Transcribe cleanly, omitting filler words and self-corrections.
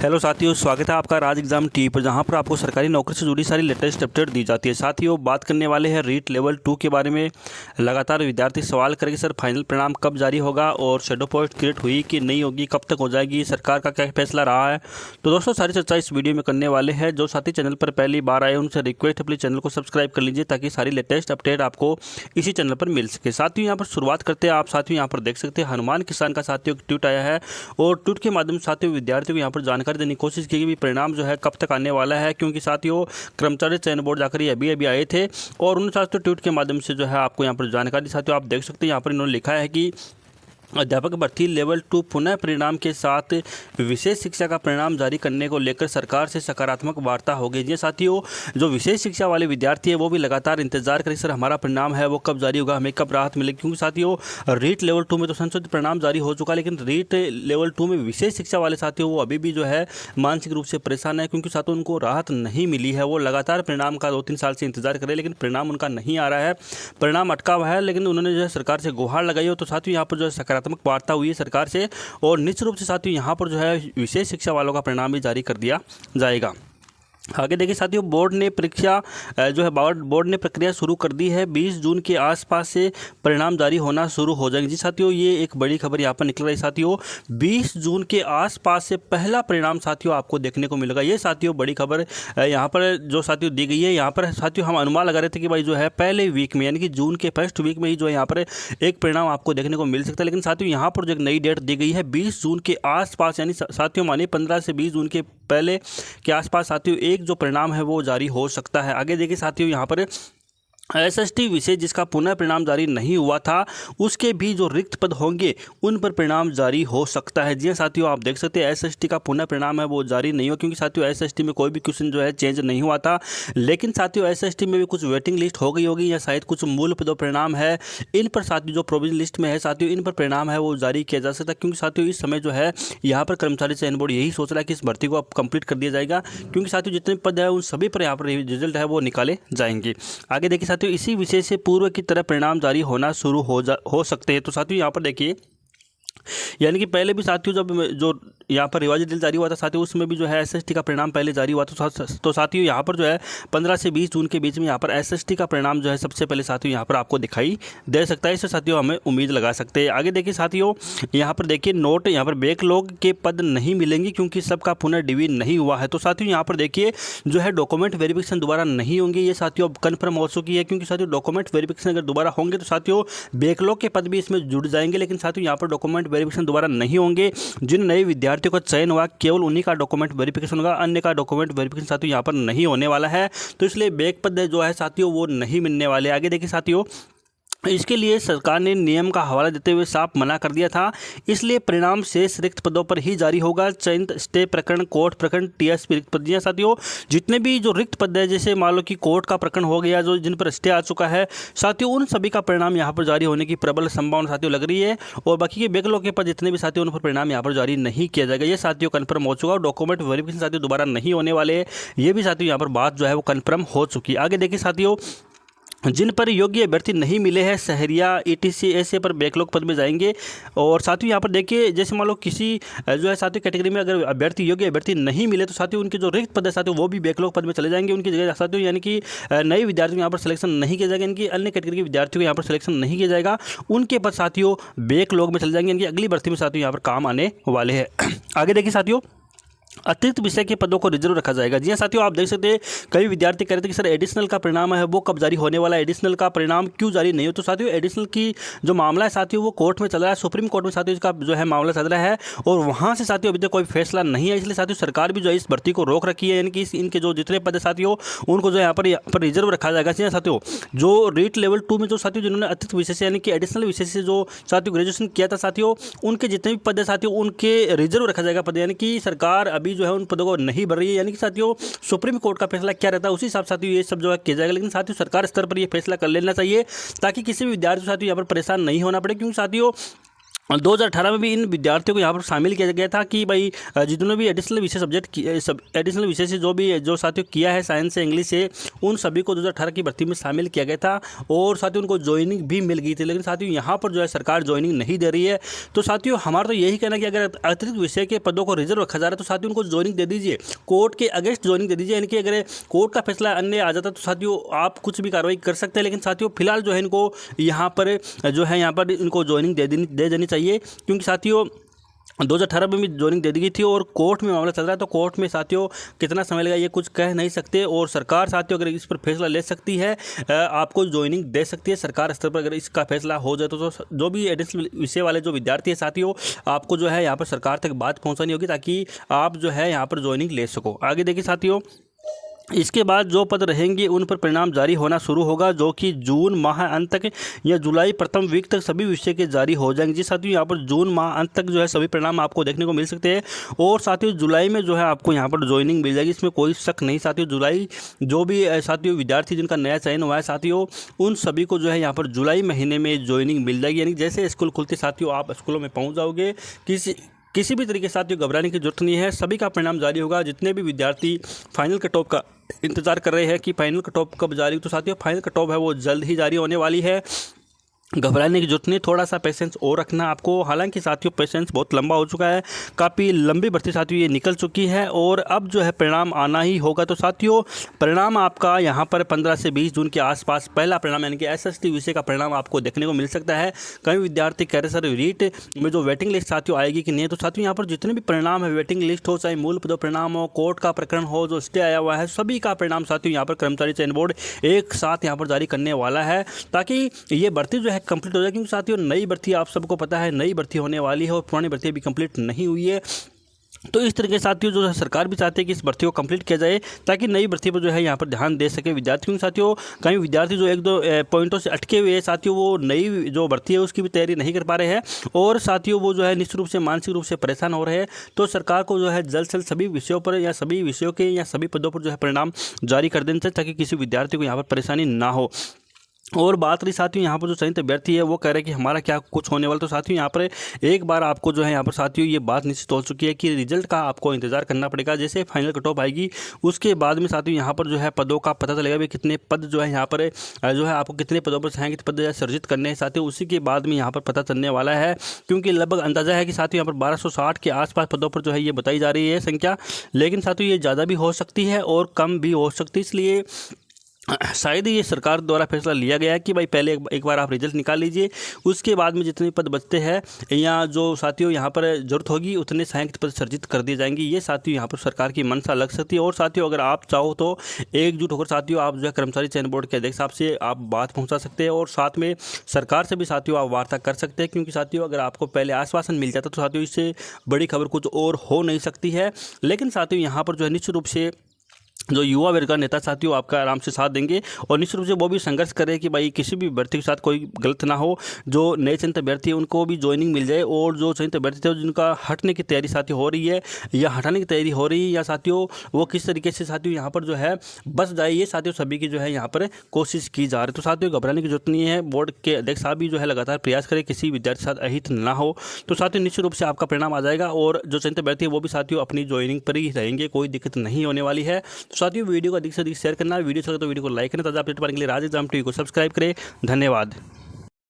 Hello साथियों, स्वागत है आपका राज एग्जाम टीवी पर, जहां पर आपको सरकारी नौकरी से जुड़ी सारी लेटेस्ट अपडेट दी जाती है। साथियों, बात करने वाले हैं रीट लेवल 2 के बारे में। लगातार विद्यार्थी सवाल करेंगे सर फाइनल परिणाम कब जारी होगा और शेडो पोस्ट क्रिएट हुई कि नहीं होगी, कब तक हो जाएगी, सरकार का क्या फैसला रहा है। तो दोस्तों, सारी चर्चा इस वीडियो में करने वाले हैं। जो साथी चैनल पर पहली बार आए उनसे रिक्वेस्ट अपने चैनल को सब्सक्राइब कर लीजिए ताकि सारी लेटेस्ट अपडेट आपको इसी चैनल पर मिल सके। साथियों, यहाँ पर शुरुआत करते हैं। आप साथियों यहाँ पर देख सकते हैं हनुमान किसान का साथियों एक ट्वीट आया है और ट्वीट के माध्यम से साथियों विद्यार्थियों को यहाँ पर जानकारी देने की कोशिश की भी परिणाम जो है कब तक आने वाला है, क्योंकि साथियों कर्मचारी चयन बोर्ड जाकर ये अभी आए थे और उन्होंने साथियों ट्वीट के माध्यम से जो है आपको यहाँ पर जानकारी। साथियों आप देख सकते हैं यहाँ पर इन्होंने लिखा है कि अध्यापक भर्ती लेवल 2 पुनः परिणाम के साथ विशेष शिक्षा का परिणाम जारी करने को लेकर सरकार से सकारात्मक वार्ता हो गई। जी साथियों, जो विशेष शिक्षा वाले विद्यार्थी हैं वो भी लगातार इंतजार करें सर हमारा परिणाम है वो कब जारी होगा, हमें कब राहत मिलेगी। क्योंकि साथियों रीट लेवल 2 में तो संशोधित परिणाम जारी हो चुका है, लेकिन रीट लेवल 2 में विशेष शिक्षा वाले साथियों वो अभी भी जो है मानसिक रूप से परेशान है, क्योंकि साथियों उनको राहत नहीं मिली है। वो लगातार परिणाम का 2-3 साल से इंतजार करें, लेकिन परिणाम उनका नहीं आ रहा है, परिणाम अटका हुआ है। लेकिन उन्होंने जो है सरकार से गुहार लगाई हो, तो साथियों यहाँ पर जो है सकारात्मक वार्ता हुई है सरकार से और निश्चित रूप से साथियों यहाँ पर जो है विशेष शिक्षा वालों का परिणाम भी जारी कर दिया जाएगा। आगे देखिए साथियों, बोर्ड ने प्रक्रिया शुरू कर दी है। 20 जून के आसपास से परिणाम जारी होना शुरू हो जाएंगे। जी साथियों, ये एक बड़ी खबर यहाँ पर निकल रही है। साथियों 20 जून के आसपास से पहला परिणाम साथियों आपको देखने को मिलेगा। ये साथियों बड़ी खबर यहाँ पर जो साथियों दी गई है। यहाँ पर साथियों हम अनुमान लगा रहे थे कि भाई जो है पहले वीक में यानी कि जून के फर्स्ट वीक में ही जो है यहाँ पर एक परिणाम आपको देखने को मिल सकता है। लेकिन साथियों यहाँ पर जो एक नई डेट दी गई है 20 जून के आसपास, यानी साथियों मानिए 15 से 20 जून के पहले के आसपास साथियों एक जो परिणाम है वो जारी हो सकता है। आगे देखिए साथियों यहाँ पर एसएसटी विषय जिसका पुनः परिणाम जारी नहीं हुआ था उसके भी जो रिक्त पद होंगे उन पर परिणाम जारी हो सकता है। जी हाँ साथियों, आप देख सकते हैं एसएसटी का पुनः परिणाम है वो जारी नहीं हुआ, क्योंकि साथियों एसएसटी में कोई भी क्वेश्चन जो है चेंज नहीं हुआ था। लेकिन साथियों एसएसटी में भी कुछ वेटिंग लिस्ट हो गई होगी या शायद कुछ मूल पदों परिणाम है, इन पर साथियों जो प्रोविजन लिस्ट में है साथियों इन पर परिणाम है वो जारी किया जा सकता है। क्योंकि साथियों इस समय जो है यहाँ पर कर्मचारी चयन बोर्ड यही सोच रहा है कि इस भर्ती को अब कंप्लीट कर दिया जाएगा, क्योंकि साथियों जितने पद है उन सभी पर यहाँ पर रिजल्ट है वो निकाले जाएंगे। आगे देखिए साथियों, इसी विषय से पूर्व की तरह परिणाम जारी होना शुरू हो सकते हैं। तो साथियों यहाँ पर देखिए, यानी कि पहले भी साथियों जब जो यहाँ पर रिवाइज ड्रिल जारी हुआ था साथियों उसमें भी जो है एसएसटी का परिणाम पहले जारी हुआ था। तो साथियों यहाँ पर जो है 15 से 20 जून के बीच में यहाँ पर एसएसटी का परिणाम जो है सबसे पहले साथियों यहाँ पर आपको दिखाई दे सकता है। इससे साथियों हमें उम्मीद लगा सकते हैं। आगे देखिए साथियों, यहाँ पर देखिए नोट, यहाँ पर बैकलॉग के पद नहीं मिलेंगे क्योंकि सबका पुनर्डिवीजन नहीं हुआ है। तो साथियों यहाँ पर देखिए जो है डॉक्यूमेंट वेरिफिकेशन दोबारा नहीं होंगे, ये साथियों अब कन्फर्म हो चुकी है। क्योंकि साथियों डॉक्यूमेंट वेरिफिकेशन अगर दोबारा होंगे तो साथियों बैकलॉग के पद भी इसमें जुड़ जाएंगे, लेकिन साथियों यहाँ पर डॉक्यूमेंट वेरिफिकेशन दोबारा नहीं होंगे। जिन नए विद्यार्थियों का चयन हुआ केवल उन्हीं का डॉक्यूमेंट वेरिफिकेशन होगा, अन्य का डॉक्यूमेंट वेरिफिकेशन साथियों यहाँ पर नहीं होने वाला है। तो इसलिए बैक पद जो है साथियों वो नहीं मिलने वाले। आगे देखिए साथियों, इसके लिए सरकार ने नियम का हवाला देते हुए साफ मना कर दिया था, इसलिए परिणाम शेष रिक्त पदों पर ही जारी होगा। चयनित स्टे प्रकरण, कोर्ट प्रकरण, टीएसपी रिक्त पद। साथियों जितने भी जो रिक्त पद है, जैसे मान लो कि कोर्ट का प्रकरण हो गया जो जिन पर स्टे आ चुका है साथियों, उन सभी का परिणाम यहाँ पर जारी होने की प्रबल संभावना साथियों लग रही है। और बाकी के बैकलॉग के पद जितने भी साथियों उन पर परिणाम यहाँ पर जारी नहीं किया जाएगा, ये साथियों कन्फर्म हो चुका। और डॉक्यूमेंट वेरिफिकेशन साथियों दोबारा नहीं होने वाले, ये भी साथियों यहाँ पर बात जो है वो कन्फर्म हो चुकी है। आगे देखिए साथियों, जिन पर योग्य अभ्यर्थी नहीं मिले हैं शहरिया ईटीसी ऐसे पर बैकलॉग पद में जाएंगे। और साथियों यहाँ पर देखिए जैसे मान लो किसी जो है साथियों कैटेगरी में अगर योग्य अभ्यर्थी नहीं मिले तो साथियों उनके जो रिक्त पद है साथियों वो भी बैकलॉग पद में चले जाएंगे उनकी जगह साथियों, यानी कि नए विद्यार्थियों यहाँ पर सिलेक्शन नहीं किया जाएगा, इनकी अन्य कैटेगरी के विद्यार्थियों को यहाँ पर सिलेक्शन नहीं किया जाएगा, उनके पद साथियों बैकलॉग में चले जाएंगे, इनकी अगली भर्ती में साथियों यहाँ पर काम आने वाले हैं। आगे देखिए साथियों, अतिरिक्त विषय के पदों को रिजर्व रखा जाएगा। जी हाँ साथियों, आप देख सकते हैं कई विद्यार्थी कह रहे थे कि सर एडिशनल का परिणाम है वो कब जारी होने वाला है, एडिशनल का परिणाम क्यों जारी नहीं हो। तो साथियों एडिशनल की जो मामला है साथियों वो कोर्ट में चल रहा है, सुप्रीम कोर्ट में साथियों इसका जो है मामला चल रहा है और वहाँ से साथियों अभी तक कोई फैसला नहीं है। इसलिए साथियों सरकार भी जो है इस भर्ती को रोक रखी है, यानी कि इनके जो जितने पद है साथियों उनको जो यहाँ पर रिजर्व रखा जाएगा। जी हाँ साथियों, जो रीट लेवल 2 में जो साथियों जिन्होंने अतिरिक्त विषय से यानी कि एडिशनल विषय से जो साथियों ग्रेजुएशन किया था साथियों उनके जितने भी पद है साथियों उनके रिजर्व रखा जाएगा पद, यानी कि सरकार अभी जो है उन पदों को नहीं भर रही है। यानी कि साथियों सुप्रीम कोर्ट का फैसला क्या रहता है उसी हिसाब साथियों ये सब जो है किया जाएगा। लेकिन साथियों सरकार स्तर पर ये फैसला कर लेना चाहिए ताकि किसी भी विद्यार्थी साथियों यहाँ पर परेशान नहीं होना पड़े, क्योंकि साथियों 2018 में भी इन विद्यार्थियों को यहाँ पर शामिल किया गया था कि भाई जितने भी एडिशनल विषय सब्जेक्ट एडिशनल विषय से जो साथियों किया है साइंस से इंग्लिश से, उन सभी को 2018 की भर्ती में शामिल किया गया था और साथियों उनको ज्वाइनिंग भी मिल गई थी। लेकिन साथियों यहाँ पर जो है सरकार ज्वाइनिंग नहीं दे रही है। तो साथियों हमारा तो यही कहना है कि अगर अतिरिक्त विषय के पदों को रिजर्व रखा जा रहा है तो साथियों उनको ज्वाइनिंग दे दीजिए, कोर्ट के अगेंस्ट ज्वाइनिंग दे दीजिए। यानी कि अगर कोर्ट का फैसला अन्य आ जाता तो साथियों आप कुछ भी कार्रवाई कर सकते हैं। लेकिन साथियों फिलहाल जो है इनको यहाँ पर इनको ज्वाइनिंग दे देनी चाहिए, क्योंकि साथियों 2018 में भी ज्वाइनिंग दे दी गई थी और कोर्ट में मामला चल रहा है। तो कोर्ट में साथियों कितना समय लगेगा ये कुछ कह नहीं सकते और सरकार साथियों अगर इस पर फैसला ले सकती है, आपको ज्वाइनिंग दे सकती है सरकार स्तर पर। अगर इसका फैसला हो जाए तो जो भी एडिशनल विषय वाले जो विद्यार्थी है साथियों, आपको जो है यहाँ पर सरकार तक बात पहुँचानी होगी ताकि आप जो है यहाँ पर ज्वाइनिंग ले सको। आगे देखिए साथियों, इसके बाद जो पद रहेंगे उन पर परिणाम जारी होना शुरू होगा, जो कि जून माह अंत तक या जुलाई प्रथम वीक तक सभी विषय के जारी हो जाएंगे। जी साथियों, यहाँ पर जून माह अंत तक जो है सभी परिणाम आपको देखने को मिल सकते हैं और साथियों जुलाई में जो है आपको यहाँ पर ज्वाइनिंग मिल जाएगी, इसमें कोई शक नहीं। साथियों जुलाई जो भी साथियों विद्यार्थी जिनका नया चयन हुआ है साथियों, उन सभी को जो है यहाँ पर जुलाई महीने में ज्वाइनिंग मिल जाएगी। यानी जैसे स्कूल खुलते साथियों आप स्कूलों में पहुँच जाओगे, किसी भी तरीके से साथियों घबराने की जरूरत नहीं है। सभी का परिणाम जारी होगा। जितने भी विद्यार्थी फाइनल कट ऑफ का इंतजार कर रहे हैं कि फाइनल कट ऑफ कब जारी, तो साथियों फाइनल कट ऑफ है वो जल्द ही जारी होने वाली है। घबराने की जरूरत नहीं, थोड़ा सा पेशेंस और रखना आपको। हालांकि साथियों पेशेंस बहुत लंबा हो चुका है, काफ़ी लंबी भर्ती साथियों ये निकल चुकी है और अब जो है परिणाम आना ही होगा। तो साथियों परिणाम आपका यहाँ पर 15 से 20 जून के आसपास पहला परिणाम यानी कि SST विषय का परिणाम आपको देखने को मिल सकता है। कई विद्यार्थी कह रहे सर रीट में जो वेटिंग लिस्ट साथियों आएगी कि नहीं, तो साथियों यहाँ पर जितने भी परिणाम है, वेटिंग लिस्ट हो चाहे मूल पदों परिणाम हो, कोर्ट का प्रकरण हो, जो स्टे आया हुआ है, सभी का परिणाम साथियों यहाँ पर कर्मचारी चयन बोर्ड एक साथ यहाँ पर जारी करने वाला है ताकि ये भर्ती जो है कंप्लीट हो जाए। क्योंकि साथियों नई भर्ती आप सबको पता है नई भर्ती होने वाली है और पुरानी भर्ती अभी कंप्लीट नहीं हुई है। तो इस तरीके से साथियों जो है सरकार भी चाहते हैं कि इस भर्ती को कंप्लीट किया जाए ताकि नई भर्ती पर जो है यहाँ पर ध्यान दे सके विद्यार्थियों। साथियों कई विद्यार्थी जो एक दो पॉइंटों से अटके हुए हैं साथियों, वो नई जो भर्ती है उसकी भी तैयारी नहीं कर पा रहे हैं और साथियों वो जो है निश्चित रूप से मानसिक रूप से परेशान हो रहे हैं। तो सरकार को जो है जल्द से जल्द सभी विषयों पर या सभी विषयों के या सभी पदों पर जो है परिणाम जारी कर देना चाहिए ताकि किसी विद्यार्थी को यहाँ पर परेशानी ना हो। और बात रही साथियों यहाँ पर जो चयनित अभ्यर्थी है वो कह रहे हैं कि हमारा क्या कुछ होने वाला। तो साथियों यहाँ पर एक बार आपको जो है यहाँ पर साथियों ये बात निश्चित हो चुकी है कि रिजल्ट का आपको इंतजार करना पड़ेगा। जैसे फाइनल कट ऑफ आएगी उसके बाद में साथियों यहाँ पर जो है पदों का पता चलेगा भी कितने पद जो है यहाँ पर जो है आपको कितने पदों पर चाहेंगे पद सर्जित करने हैं साथियों, उसी के बाद में यहाँ पर पता चलने वाला है। क्योंकि लगभग अंदाजा है कि साथियों यहाँ पर 1260 के आसपास पदों पर जो है ये बताई जा रही है संख्या, लेकिन साथियों ये ज़्यादा भी हो सकती है और कम भी हो सकती है। इसलिए शायद ये सरकार द्वारा फैसला लिया गया है कि भाई पहले एक बार आप रिजल्ट निकाल लीजिए, उसके बाद में जितने पद बचते हैं या जो साथियों यहाँ पर जरूरत होगी उतने सहायक पद सर्जित कर दिए जाएंगे। ये साथियों यहाँ पर सरकार की मंशा लग सकती है। और साथियों अगर आप चाहो तो एकजुट होकर साथियों आप जो है कर्मचारी चयन बोर्ड के अध्यक्ष साहब से आप बात पहुँचा सकते हैं और साथ में सरकार से भी साथियों आप वार्ता कर सकते हैं। क्योंकि साथियों अगर आपको पहले आश्वासन मिल जाता तो साथियों इससे बड़ी खबर कुछ और हो नहीं सकती है। लेकिन साथियों यहाँ पर जो है निश्चित रूप से जो युवा वर्ग का नेता साथियों आपका आराम से साथ देंगे और निश्चित रूप से वो भी संघर्ष करें कि भाई किसी भी अभ्यर्थी के साथ कोई गलत ना हो। जो नए चयनित अभ्यर्थी है उनको भी ज्वाइनिंग मिल जाए और जो चयनित अभ्यर्थी थे जिनका हटने की तैयारी साथियों हो रही है या हटाने की तैयारी हो रही है या साथियों वो किस तरीके से साथियों यहाँ पर जो है बस जाए, ये साथियों सभी की जो है यहाँ पर कोशिश की जा रही है। तो साथियों घबराने की जरूरत नहीं है। बोर्ड के अध्यक्ष साहब भी जो है लगातार प्रयास करें किसी विद्यार्थी के साथ अहित ना हो। तो साथियों निश्चित रूप से आपका परिणाम आ जाएगा और जो चयनित अभ्यर्थी है वो भी साथियों अपनी ज्वाइनिंग पर ही रहेंगे, कोई दिक्कत नहीं होने वाली है। तो साथियों वीडियो को अधिक से अधिक शेयर करना, वीडियो अच्छा लगे तो वीडियो को लाइक करना, ताज़ा अपडेट पाने के लिए राज एग्जाम टीवी को सब्सक्राइब करें। धन्यवाद।